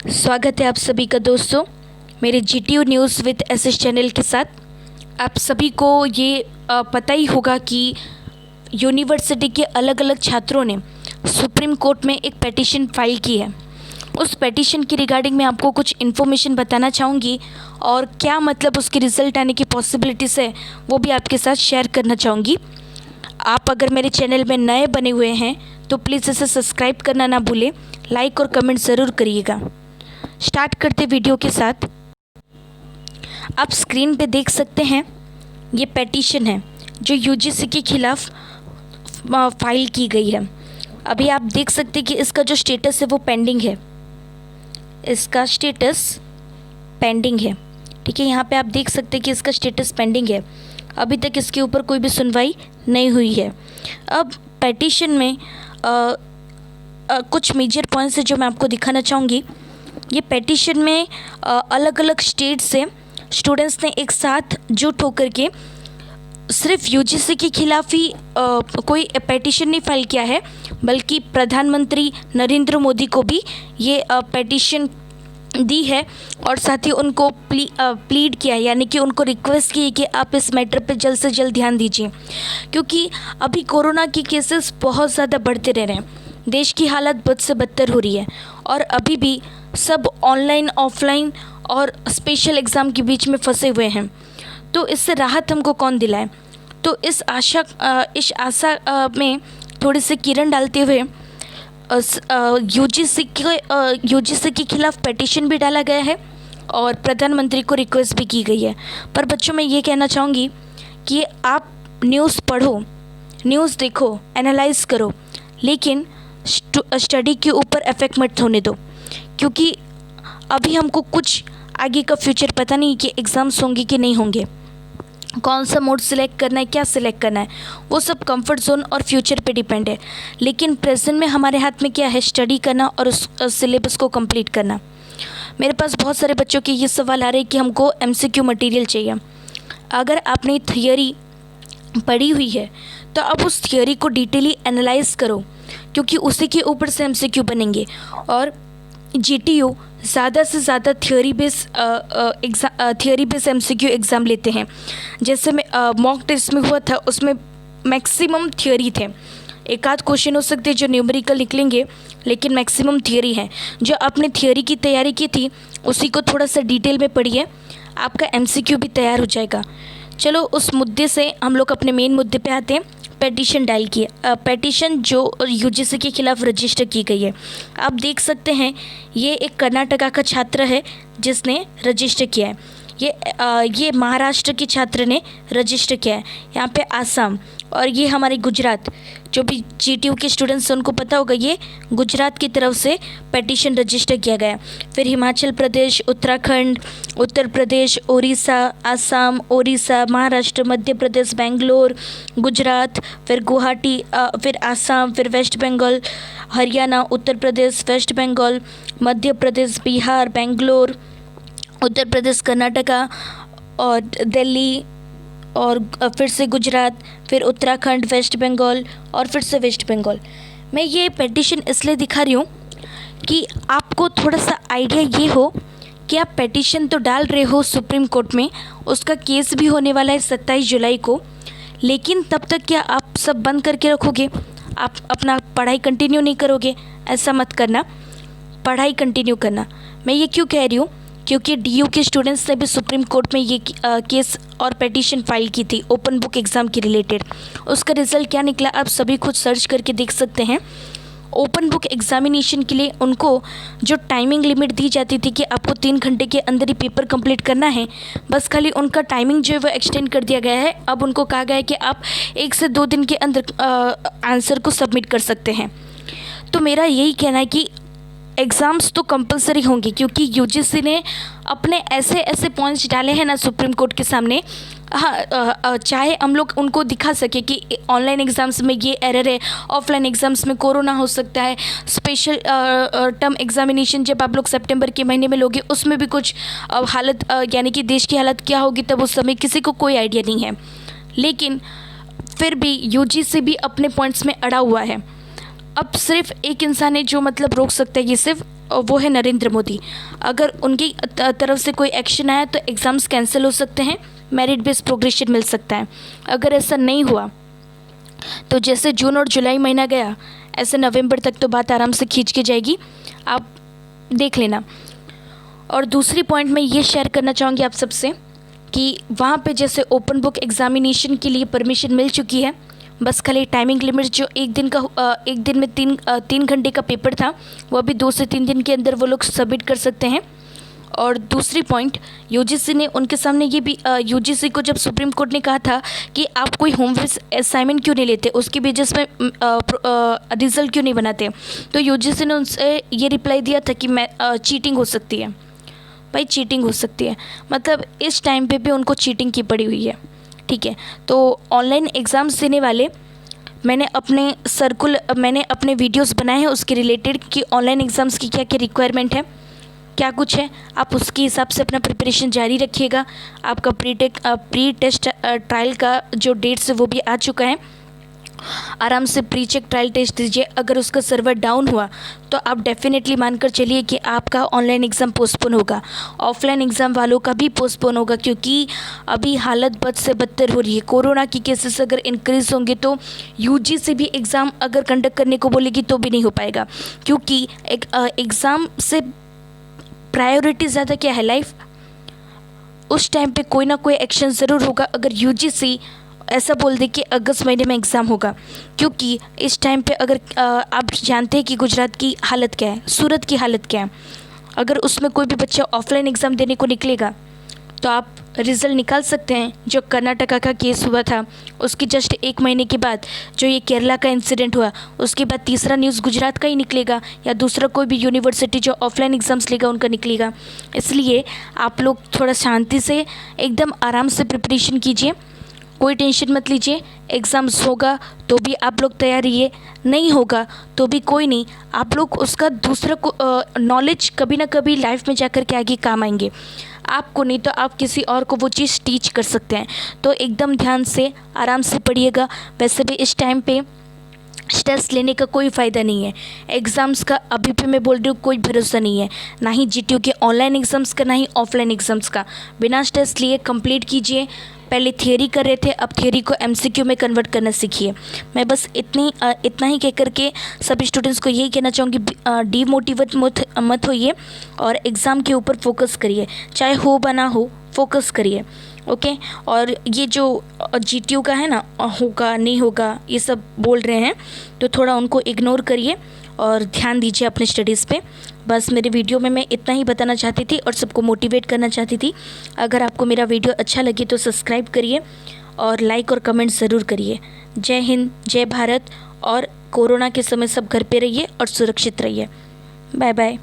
स्वागत है आप सभी का दोस्तों मेरे GTU news with SS channel के साथ। आप सभी को ये पता ही होगा कि यूनिवर्सिटी के अलग अलग छात्रों ने सुप्रीम कोर्ट में एक पेटिशन फाइल की है। उस पेटिशन की रिगार्डिंग मैं आपको कुछ इन्फॉर्मेशन बताना चाहूँगी और क्या मतलब उसके रिज़ल्ट आने की पॉसिबिलिटीज़ है वो भी आपके साथ शेयर करना चाहूँगी। आप अगर मेरे चैनल में नए बने हुए हैं तो प्लीज़ इसे सब्सक्राइब करना ना भूलें, लाइक और कमेंट ज़रूर करिएगा। स्टार्ट करते वीडियो के साथ। आप स्क्रीन पे देख सकते हैं ये पेटिशन है जो यूजीसी के खिलाफ फाइल की गई है। अभी आप देख सकते हैं कि इसका जो स्टेटस है वो पेंडिंग है, इसका स्टेटस पेंडिंग है। ठीक है, यहाँ पे आप देख सकते हैं कि इसका स्टेटस पेंडिंग है। अभी तक इसके ऊपर कोई भी सुनवाई नहीं हुई है। अब पेटिशन में कुछ मेजर पॉइंट्स है जो मैं आपको दिखाना चाहूँगी। ये पेटिशन में अलग अलग स्टेट से स्टूडेंट्स ने एक साथ जुट होकर के सिर्फ यूजीसी के खिलाफ ही कोई पेटिशन नहीं फाइल किया है, बल्कि प्रधानमंत्री नरेंद्र मोदी को भी ये पेटिशन दी है और साथ ही उनको प्लीड किया है, यानी कि उनको रिक्वेस्ट की है कि आप इस मैटर पे जल्द से जल्द ध्यान दीजिए, क्योंकि अभी कोरोना के केसेस बहुत ज़्यादा बढ़ते रह रहे हैं। देश की हालत बद से बदतर हो रही है और अभी भी सब ऑनलाइन ऑफलाइन और स्पेशल एग्ज़ाम के बीच में फंसे हुए हैं। तो इससे राहत हमको कौन दिलाए? तो इस आशा में थोड़ी सी किरण डालते हुए यूजीसी के खिलाफ पेटिशन भी डाला गया है और प्रधानमंत्री को रिक्वेस्ट भी की गई है। पर बच्चों मैं ये कहना चाहूँगी कि आप न्यूज़ पढ़ो, न्यूज़ देखो, एनालाइज करो, लेकिन स्टडी के ऊपर इफेक्ट मत होने दो, क्योंकि अभी हमको कुछ आगे का फ्यूचर पता नहीं कि एग्ज़ाम्स होंगे कि नहीं होंगे, कौन सा मोड सिलेक्ट करना है, क्या सिलेक्ट करना है, वो सब कंफर्ट जोन और फ्यूचर पे डिपेंड है। लेकिन प्रेजेंट में हमारे हाथ में क्या है? स्टडी करना और उस सिलेबस को कंप्लीट करना। मेरे पास बहुत सारे बच्चों के ये सवाल आ रहे हैं कि हमको MCQ मटेरियल चाहिए। अगर आपने थियोरी पढ़ी हुई है तो आप उस थियोरी को डिटेली एनालाइज करो, क्योंकि उसी के ऊपर से MCQ बनेंगे। और GTU ज़्यादा से ज़्यादा थियोरी बेस MCQ एग्ज़ाम लेते हैं। जैसे मैं मॉक टेस्ट में हुआ था, उसमें मैक्सिमम थियोरी थे। एक आध क्वेश्चन हो सकते हैं जो न्यूमेरिकल निकलेंगे, लेकिन मैक्सिमम थियोरी है। जो आपने थियोरी की तैयारी की थी उसी को थोड़ा सा डिटेल में पढ़िए, आपका MCQ भी तैयार हो जाएगा। चलो उस मुद्दे से हम लोग अपने मेन मुद्दे पे आते हैं। पेटिशन डायल की पेटिशन जो यूजीसी के खिलाफ रजिस्टर की गई है। आप देख सकते हैं ये एक कर्नाटका का छात्र है जिसने रजिस्टर किया है। ये महाराष्ट्र के छात्र ने रजिस्टर किया है। यहाँ पे आसाम और ये हमारे गुजरात, जो भी GTU के स्टूडेंट्स हैं उनको पता होगा, ये गुजरात की तरफ से पेटिशन रजिस्टर किया गया। फिर हिमाचल प्रदेश, उत्तराखंड, उत्तर प्रदेश, उड़ीसा, आसाम, ओडिशा, महाराष्ट्र, मध्य प्रदेश, बेंगलोर, गुजरात, फिर गुवाहाटी, फिर आसाम, फिर वेस्ट बंगाल, हरियाणा, उत्तर प्रदेश, वेस्ट बंगाल, मध्य प्रदेश, बिहार, बेंगलोर, उत्तर प्रदेश, कर्नाटका और दिल्ली, और फिर से गुजरात, फिर उत्तराखंड, वेस्ट बंगाल और फिर से वेस्ट बंगाल। मैं ये पेटिशन इसलिए दिखा रही हूँ कि आपको थोड़ा सा आइडिया ये हो कि आप पेटिशन तो डाल रहे हो सुप्रीम कोर्ट में, उसका केस भी होने वाला है 27 जुलाई को, लेकिन तब तक क्या आप सब बंद करके रखोगे? आप अपना पढ़ाई कंटिन्यू नहीं करोगे? ऐसा मत करना, पढ़ाई कंटिन्यू करना। मैं ये क्यों कह रही हूँ? क्योंकि DU के स्टूडेंट्स ने भी सुप्रीम कोर्ट में ये केस और पेटिशन फाइल की थी ओपन बुक एग्ज़ाम के रिलेटेड। उसका रिज़ल्ट क्या निकला आप सभी खुद सर्च करके देख सकते हैं। ओपन बुक एग्जामिनेशन के लिए उनको जो टाइमिंग लिमिट दी जाती थी कि आपको 3 घंटे के अंदर ही पेपर कंप्लीट करना है, बस खाली उनका टाइमिंग जो है वो एक्सटेंड कर दिया गया है। अब उनको कहा गया है कि आप 1 से 2 दिन के अंदर आंसर को सबमिट कर सकते हैं। तो मेरा यही कहना है कि एग्ज़ाम्स तो कंपलसरी होंगे, क्योंकि यूजीसी ने अपने ऐसे पॉइंट्स डाले हैं ना सुप्रीम कोर्ट के सामने। हाँ, चाहे हम लोग उनको दिखा सके कि ऑनलाइन एग्ज़ाम्स में ये एरर है, ऑफलाइन एग्ज़ाम्स में कोरोना हो सकता है, स्पेशल टर्म एग्जामिनेशन जब आप लोग सितंबर के महीने में लोगे उसमें भी कुछ हालत यानी कि देश की हालत क्या होगी तब उस समय किसी को कोई आइडिया नहीं है। लेकिन फिर भी यूजीसी भी अपने पॉइंट्स में अड़ा हुआ है। अब सिर्फ एक इंसान है जो मतलब रोक सकता है, ये सिर्फ और वो है नरेंद्र मोदी। अगर उनकी तरफ से कोई एक्शन आया तो एग्ज़ाम्स कैंसिल हो सकते हैं, मेरिट बेस्ड प्रोग्रेशन मिल सकता है। अगर ऐसा नहीं हुआ तो जैसे जून और जुलाई महीना गया, ऐसे नवंबर तक तो बात आराम से खींच के जाएगी, आप देख लेना। और दूसरी पॉइंट मैं ये शेयर करना चाहूँगी आप सबसे कि वहाँ पे जैसे ओपन बुक एग्ज़ामिनेशन के लिए परमिशन मिल चुकी है, बस खाली टाइमिंग लिमिट जो एक दिन में 3 घंटे का पेपर था, वो अभी 2 से 3 दिन के अंदर वो लोग सबमिट कर सकते हैं। और दूसरी पॉइंट, यूजीसी ने उनके सामने ये भी यूजीसी को जब सुप्रीम कोर्ट ने कहा था कि आप कोई होमवर्क असाइनमेंट क्यों नहीं लेते, उसके बेसिस में रिज़ल्ट क्यों नहीं बनाते, तो यूजीसी ने उनसे ये रिप्लाई दिया था कि मैं चीटिंग हो सकती है। भाई चीटिंग हो सकती है, मतलब इस टाइम पे भी उनको चीटिंग की पड़ी हुई है, ठीक है। तो ऑनलाइन एग्ज़ाम्स देने वाले मैंने अपने वीडियोस बनाए हैं उसके रिलेटेड कि ऑनलाइन एग्ज़ाम्स की क्या क्या रिक्वायरमेंट है, क्या कुछ है। आप उसके हिसाब से अपना प्रिपरेशन जारी रखिएगा। आपका प्री टेस्ट ट्रायल का जो डेट्स है वो भी आ चुका है, आराम से प्री चेक ट्रायल टेस्ट दीजिए। अगर उसका सर्वर डाउन हुआ तो आप डेफिनेटली मानकर चलिए कि आपका ऑनलाइन एग्ज़ाम पोस्टपोन होगा, ऑफलाइन एग्ज़ाम वालों का भी पोस्टपोन होगा, क्योंकि अभी हालत बद से बदतर हो रही है। कोरोना की केसेस अगर इंक्रीज़ होंगे तो यूजीसी भी एग्ज़ाम अगर कंडक्ट करने को बोलेगी तो भी नहीं हो पाएगा, क्योंकि एग्ज़ाम से प्रायोरिटी ज़्यादा क्या है, लाइफ। उस टाइम पे कोई ना कोई एक्शन ज़रूर होगा अगर यूजीसी ऐसा बोल दे कि अगस्त महीने में एग्ज़ाम होगा, क्योंकि इस टाइम पे अगर आप जानते हैं कि गुजरात की हालत क्या है, सूरत की हालत क्या है। अगर उसमें कोई भी बच्चा ऑफलाइन एग्ज़ाम देने को निकलेगा तो आप रिज़ल्ट निकाल सकते हैं। जो कर्नाटका का केस हुआ था उसकी जस्ट 1 महीने के बाद जो ये केरला का इंसिडेंट हुआ, उसके बाद तीसरा न्यूज़ गुजरात का ही निकलेगा या दूसरा कोई भी यूनिवर्सिटी जो ऑफलाइन एग्ज़ाम्स लेगा उनका निकलेगा। इसलिए आप लोग थोड़ा शांति से एकदम आराम से प्रिपरेशन कीजिए, कोई टेंशन मत लीजिए। एग्ज़ाम्स होगा तो भी आप लोग तैयार रहिए, नहीं होगा तो भी कोई नहीं, आप लोग उसका दूसरा को नॉलेज कभी ना कभी लाइफ में जाकर के आगे काम आएंगे। आपको नहीं तो आप किसी और को वो चीज़ टीच कर सकते हैं। तो एकदम ध्यान से आराम से पढ़िएगा। वैसे भी इस टाइम पे स्ट्रेस लेने का कोई फ़ायदा नहीं है। एग्ज़ाम्स का अभी भी मैं बोल रही हूँ कोई भरोसा नहीं है, ना ही जीटीयू के ऑनलाइन एग्ज़ाम्स का, ना ही ऑफलाइन एग्ज़ाम्स का। बिना स्ट्रेस लिए कंप्लीट कीजिए। पहले थियरी कर रहे थे, अब थियरी को एमसीक्यू में कन्वर्ट करना सीखिए। मैं बस इतना ही कह करके सभी स्टूडेंट्स को यही कहना चाहूँगी, डीमोटिवेट मत होइए और एग्ज़ाम के ऊपर फोकस करिए, चाहे हो बना हो, फोकस करिए, ओके। और ये जो जीटीयू का है ना, होगा नहीं होगा ये सब बोल रहे हैं, तो थोड़ा उनको इग्नोर करिए और ध्यान दीजिए अपने स्टडीज़ पे। बस मेरे वीडियो में मैं इतना ही बताना चाहती थी और सबको मोटिवेट करना चाहती थी। अगर आपको मेरा वीडियो अच्छा लगे तो सब्सक्राइब करिए और लाइक और कमेंट ज़रूर करिए। जय हिंद, जय भारत। और कोरोना के समय सब घर पे रहिए और सुरक्षित रहिए। Bye bye.